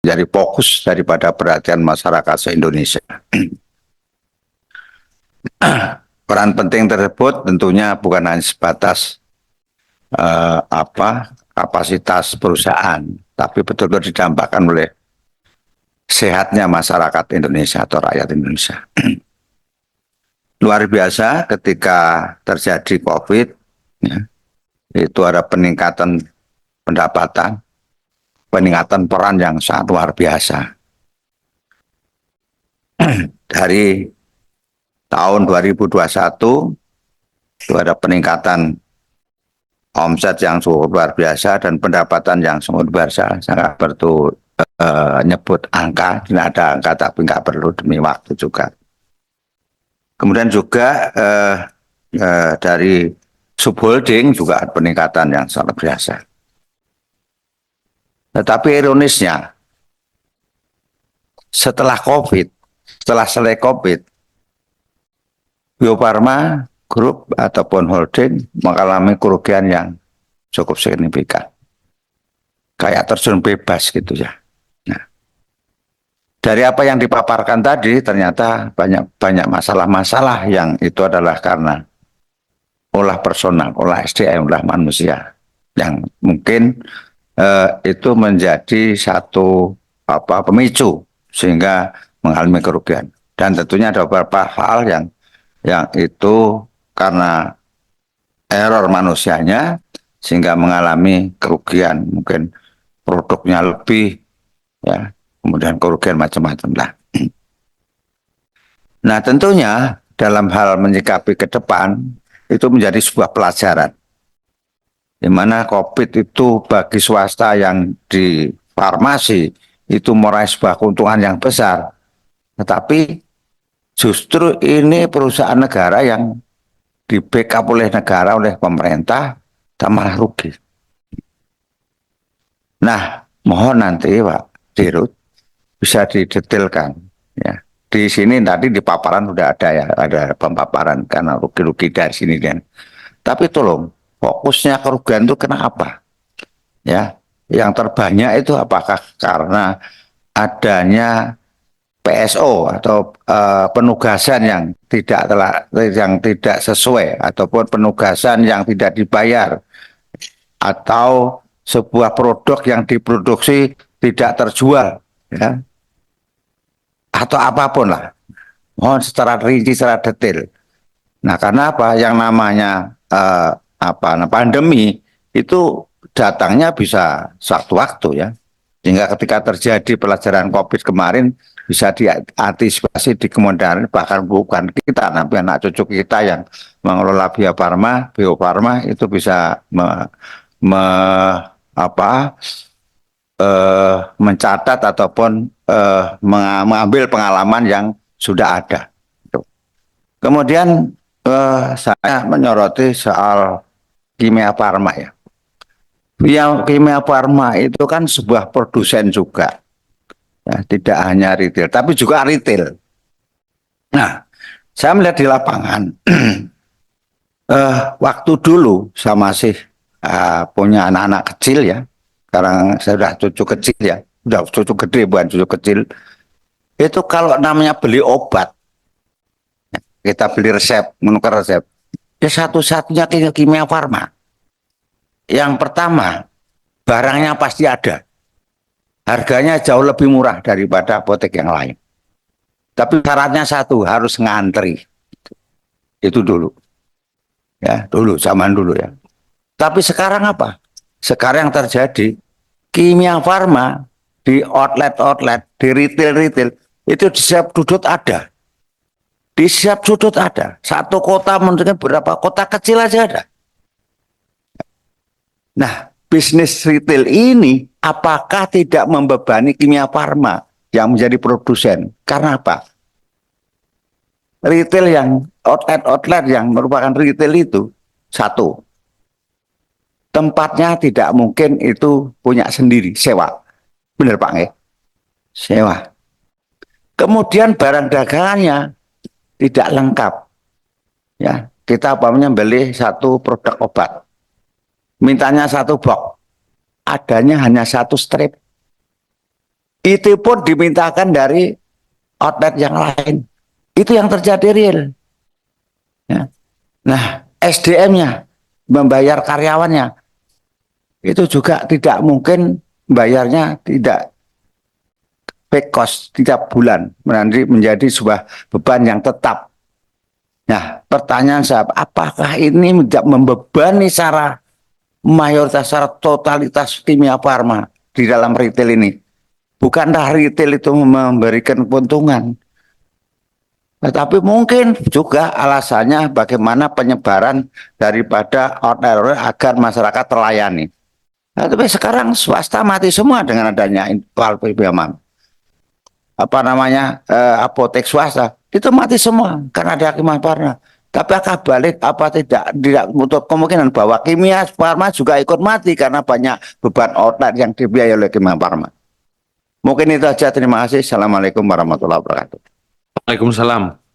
jadi fokus daripada perhatian masyarakat se-Indonesia. Peran penting tersebut tentunya bukan hanya sebatas kapasitas perusahaan, tapi betul-betul didampakkan oleh sehatnya masyarakat Indonesia atau rakyat Indonesia. Luar biasa ketika terjadi COVID, ya, itu ada peningkatan pendapatan, peningkatan peran yang sangat luar biasa. Dari tahun 2021 itu ada peningkatan omset yang cukup luar biasa dan pendapatan yang sangat luar biasa. Sangat perlu nyebut angka, tidak ada angka tapi nggak perlu demi waktu juga. Kemudian juga dari subholding juga ada peningkatan yang sangat biasa. Tetapi ironisnya, setelah selesai COVID, Bio Farma Group ataupun holding mengalami kerugian yang cukup signifikan. Kayak terjun bebas gitu ya. Nah, dari apa yang dipaparkan tadi, ternyata banyak masalah-masalah yang itu adalah karena olah personal, olah SDM, olah manusia. Yang mungkin itu menjadi satu pemicu sehingga mengalami kerugian. Dan tentunya ada beberapa hal yang itu karena error manusianya sehingga mengalami kerugian, mungkin produknya lebih, ya, kemudian kerugian macam-macam lah. Nah, tentunya dalam hal menyikapi ke depan itu menjadi sebuah pelajaran, di mana COVID itu bagi swasta yang di farmasi itu meraih sebuah keuntungan yang besar, tetapi justru ini perusahaan negara yang di backup oleh negara, oleh pemerintah, tak malah rugi. Nah, mohon nanti Pak Dirut bisa didetailkan. Ya, di sini tadi di paparan sudah ada ya, ada pemaparan karena rugi-rugi dari sini kan. Tapi tolong fokusnya kerugian itu kenapa? Ya, yang terbanyak itu apakah karena adanya PSO atau penugasan yang tidak sesuai ataupun penugasan yang tidak dibayar atau sebuah produk yang diproduksi tidak terjual, ya, atau apapun lah, mohon secara rinci, secara detail. Nah, karena apa? Yang namanya pandemi itu datangnya bisa sewaktu-waktu ya. Sehingga ketika terjadi pelajaran COVID kemarin bisa diantisipasi di kemudian, bahkan bukan kita, tapi anak cucu kita yang mengelola Bio Farma itu bisa mencatat ataupun mengambil pengalaman yang sudah ada. Kemudian saya menyoroti soal Kimia Farma ya. Kimia Farma itu kan sebuah produsen juga, ya, tidak hanya retail, tapi juga retail. Nah, saya melihat di lapangan, waktu dulu saya masih punya anak-anak kecil ya, sekarang saya sudah cucu kecil ya, sudah cucu gede bukan cucu kecil. Itu kalau namanya beli obat, kita beli resep, menukar resep, ya satu-satunya Kimia Farma. Yang pertama, barangnya pasti ada. Harganya jauh lebih murah daripada apotek yang lain. Tapi syaratnya satu, harus ngantri. Itu dulu. Ya, zaman dulu ya. Tapi sekarang apa? Sekarang yang terjadi, Kimia Farma di outlet-outlet, di retail-retail, itu di setiap sudut ada. Di setiap sudut ada. Satu kota mungkin berapa kota kecil aja ada. Nah, bisnis retail ini apakah tidak membebani Kimia Farma yang menjadi produsen? Karena apa? Retail yang outlet yang merupakan retail itu, satu, tempatnya tidak mungkin itu punya sendiri, sewa. Benar Pak nggih? Sewa. Kemudian barang dagangannya tidak lengkap. Ya, kita beli satu produk obat. Mintanya satu box, adanya hanya satu strip. itu pun dimintakan dari outlet yang lain. Itu yang terjadi real. Ya. Nah, SDM-nya, membayar karyawannya, itu juga tidak mungkin bayarnya tidak back cost tiap bulan, nanti menjadi sebuah beban yang tetap. Nah, pertanyaan saya, apakah ini tidak membebani secara mayoritas, secara totalitas Kimia Farma di dalam retail ini? Bukankah retail itu memberikan keuntungan? Tetapi mungkin juga alasannya bagaimana penyebaran daripada outlet agar masyarakat terlayani. Nah, tapi sekarang swasta mati semua dengan adanya apa namanya apotek swasta itu mati semua karena ada Kimia Farma. Tapi akan balik apa tidak menutup kemungkinan bahwa Kimia Farma juga ikut mati karena banyak beban outlet yang dibiayai oleh Kimia Farma. Mungkin itu aja. Terima kasih. Assalamualaikum warahmatullahi wabarakatuh. Waalaikumsalam.